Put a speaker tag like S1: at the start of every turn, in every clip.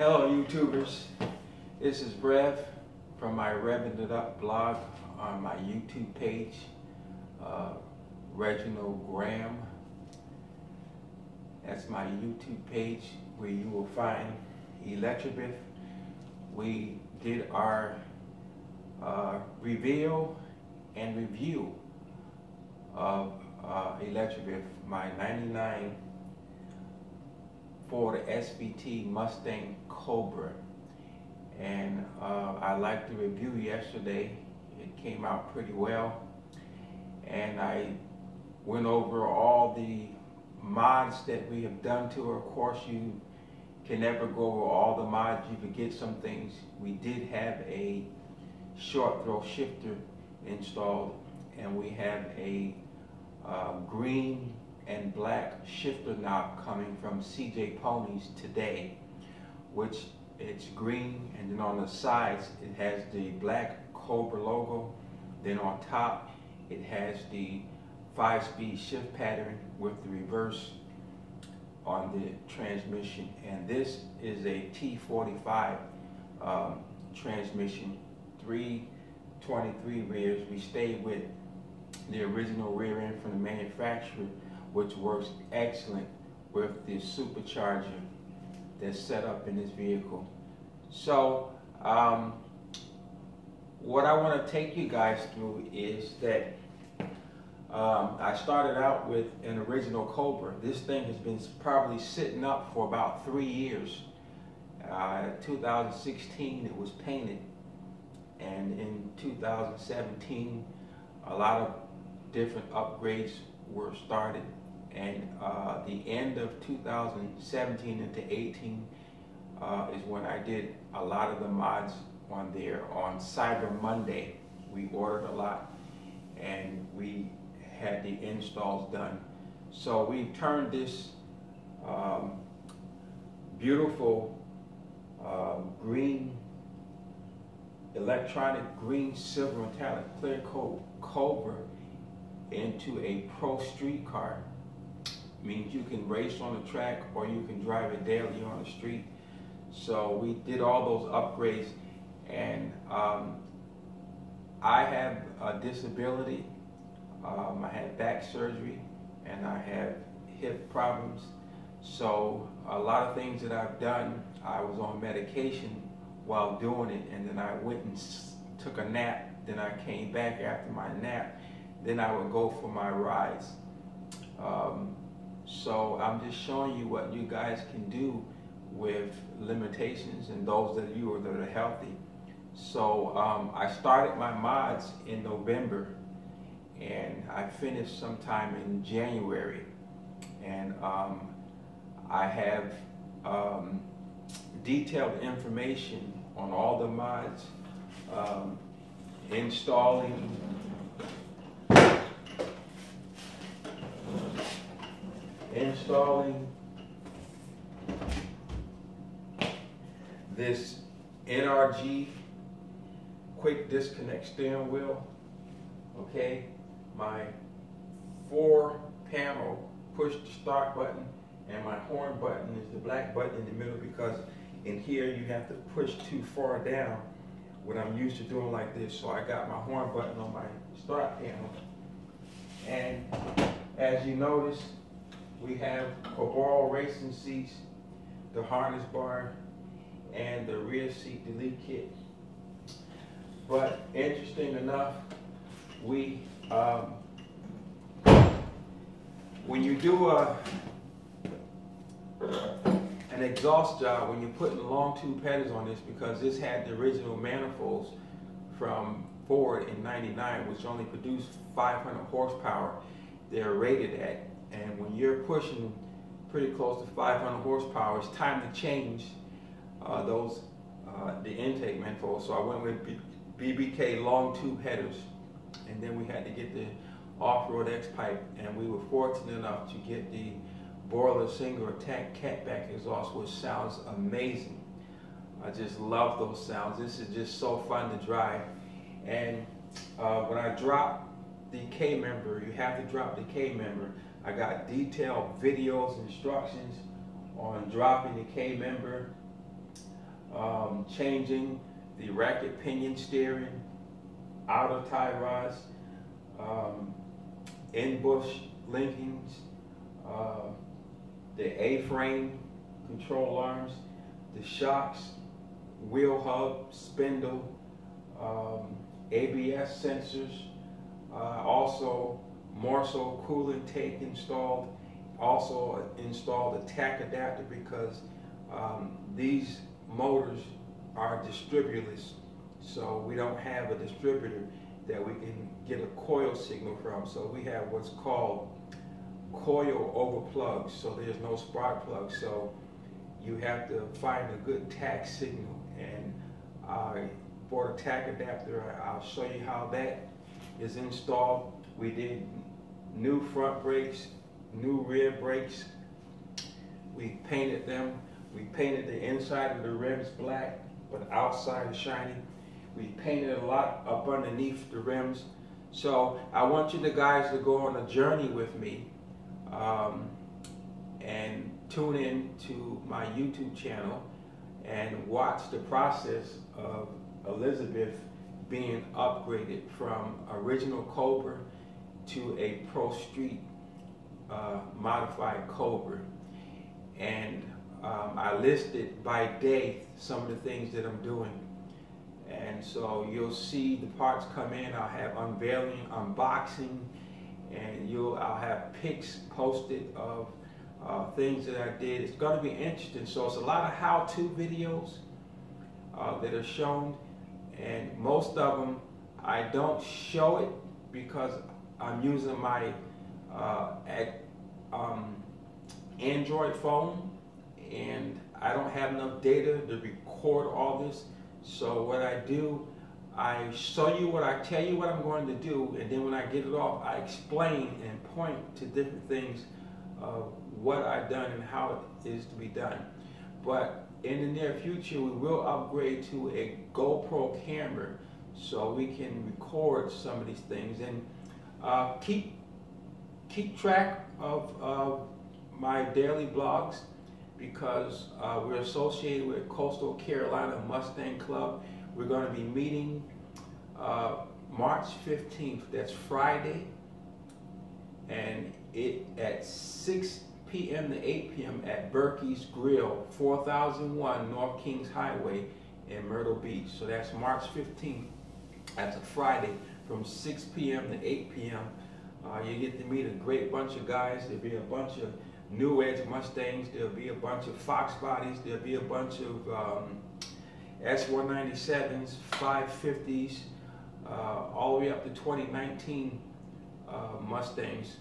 S1: Hello YouTubers, this is Rev from my Revving It Up blog on my YouTube page, Reginald Graham. That's my YouTube page where you will find Electrabeth. We did our reveal and review of Electrabeth, my 99 for the SVT Mustang Cobra, and I liked the review yesterday. It came out pretty well, and I went over all the mods that we have done to her. Of course, you can never go over all the mods. You forget some things. We did have a short throw shifter installed, and we have a green and black shifter knob coming from CJ Ponies today, which it's green, and then on the sides it has the black Cobra logo. Then on top it has the 5-speed shift pattern with the reverse on the transmission, and this is a T45 transmission, 323 rears. We stayed with the original rear end from the manufacturer, which works excellent with the supercharger that's set up in this vehicle. So what I want to take you guys through is that I started out with an original Cobra. This thing has been probably sitting up for about 3 years. 2016 it was painted, and in 2017 a lot of different upgrades were started, and the end of 2017 into 18 is when I did a lot of the mods on there. On Cyber Monday we ordered a lot and we had the installs done. So we turned this beautiful green, electronic green silver metallic clear coat Cobra into a pro street car. Means you can race on the track or you can drive it daily on the street. So we did all those upgrades, and I have a disability. I had back surgery and I have hip problems. So a lot of things that I've done, I was on medication while doing it, and then I went and took a nap. Then I came back after my nap. Then I would go for my rides. So I'm just showing you what you guys can do with limitations and those that you are that are healthy. So I started my mods in November and I finished sometime in January, and I have detailed information on all the mods, installing this NRG quick disconnect steering wheel, okay, my 4-panel push to start button, and my horn button is the black button in the middle, because in here you have to push too far down, what I'm used to doing like this. So I got my horn button on my start panel, and as you notice, we have Cobra racing seats, the harness bar, and the rear seat delete kit. But interesting enough, we when you do an exhaust job, when you're putting long tube headers on this, because this had the original manifolds from Ford in '99, which only produced 500 horsepower, they're rated at. And when you're pushing pretty close to 500 horsepower, it's time to change the intake manifolds. So I went with BBK long tube headers, and then we had to get the off-road X-pipe, and we were fortunate enough to get the boiler single attack catback exhaust, which sounds amazing. I just love those sounds. This is just so fun to drive. And when I drop the K-member, you have to drop the K-member. I got detailed videos, instructions on dropping the K-member. changing the racket pinion steering, outer tie rods, in-bush linkings, the A-frame control arms, the shocks, wheel hub, spindle, ABS sensors, also Marshall coolant tank installed. Also installed a tach adapter because these motors are distributorless, so we don't have a distributor that we can get a coil signal from. So we have what's called coil over plugs, so there's no spark plug. So you have to find a good tach signal, and for the tach adapter, I'll show you how that is installed. We did new front brakes, new rear brakes. We painted them. We painted the inside of the rims black, but outside is shiny. We painted a lot up underneath the rims. So I want you guys to go on a journey with me and tune in to my YouTube channel and watch the process of Electrabeth being upgraded from original Cobra to a Pro Street modified Cobra. And I listed by day some of the things that I'm doing. And so you'll see the parts come in. I'll have unveiling, unboxing, and I'll have pics posted of things that I did. It's going to be interesting. So it's a lot of how-to videos that are shown, and most of them I don't show it because I'm using my Android phone, and I don't have enough data to record all this. So what I do, I show you what I tell you what I'm going to do, and then when I get it off, I explain and point to different things of what I've done and how it is to be done. But in the near future, we will upgrade to a GoPro camera so we can record some of these things, and keep track of my daily blogs, because we're associated with Coastal Carolina Mustang Club. We're going to be meeting March 15th, that's Friday, and at 6 p.m. to 8 p.m. at Berkey's Grill, 4001 North Kings Highway in Myrtle Beach. So that's March 15th. That's a Friday from 6 p.m. to 8 p.m. You get to meet a great bunch of guys. There'll be a bunch of New Edge Mustangs. There'll be a bunch of Fox bodies. There'll be a bunch of S197s, 550s, all the way up to 2019 Mustangs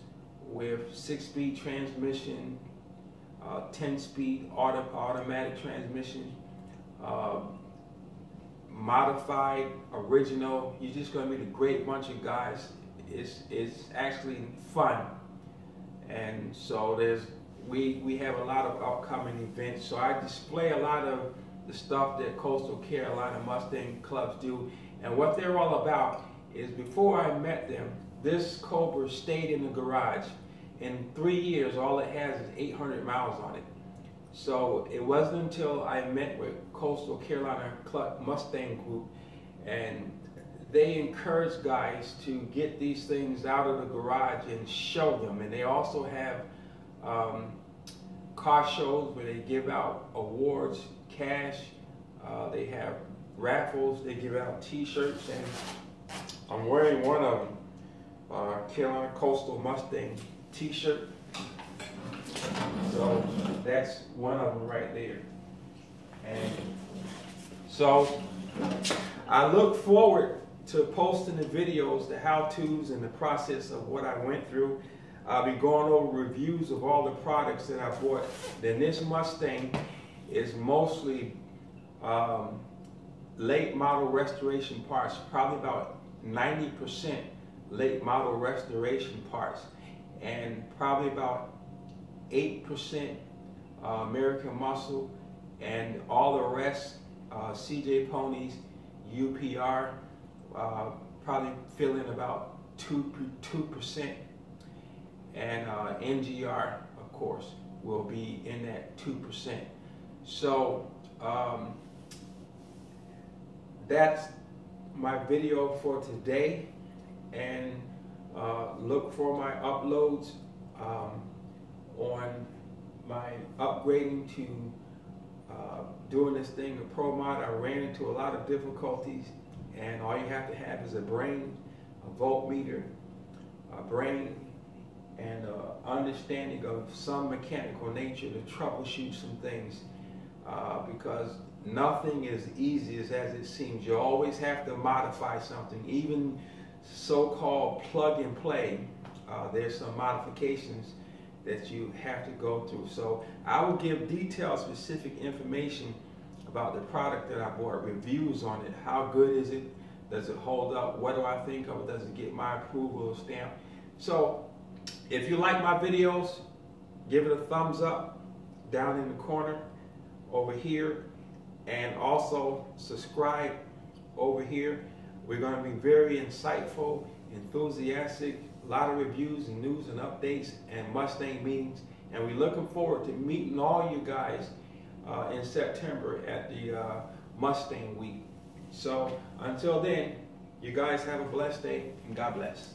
S1: with 6-speed transmission, 10-speed automatic transmission, modified, original. You're just going to meet a great bunch of guys. It's actually fun. And so we have a lot of upcoming events. So I display a lot of the stuff that Coastal Carolina Mustang Clubs do. And what they're all about is, before I met them, this Cobra stayed in the garage. In 3 years, all it has is 800 miles on it. So it wasn't until I met with Coastal Carolina Mustang Group, and they encourage guys to get these things out of the garage and show them. And they also have car shows where they give out awards, cash. They have raffles. They give out T-shirts, and I'm wearing one of them, Carolina Coastal Mustang T-shirt. So that's one of them right there. And so I look forward to posting the videos, the how-tos, and the process of what I went through. I'll be going over reviews of all the products that I bought. Then this Mustang is mostly late model restoration parts, probably about 90% late model restoration parts, and probably about 8% American Muscle, and all the rest CJ Ponies, UPR, probably fill in about 2%, and NGR, of course, will be in that 2%. So that's my video for today, and look for my uploads on my upgrading to doing this thing, the Pro Mod. I ran into a lot of difficulties, and all you have to have is a brain, a voltmeter, a brain, and understanding of some mechanical nature to troubleshoot some things, because nothing is easy as it seems. You always have to modify something, even so-called plug and play. There's some modifications that you have to go through. So I will give detailed, specific information about the product that I bought, reviews on it. How good is it? Does it hold up? What do I think of it? Does it get my approval or stamp? So if you like my videos, give it a thumbs up down in the corner over here, and also subscribe over here. We're going to be very insightful, enthusiastic, a lot of reviews and news and updates and Mustang meetings, and we're looking forward to meeting all you guys in September at the Mustang Week. So until then, you guys have a blessed day, and God bless.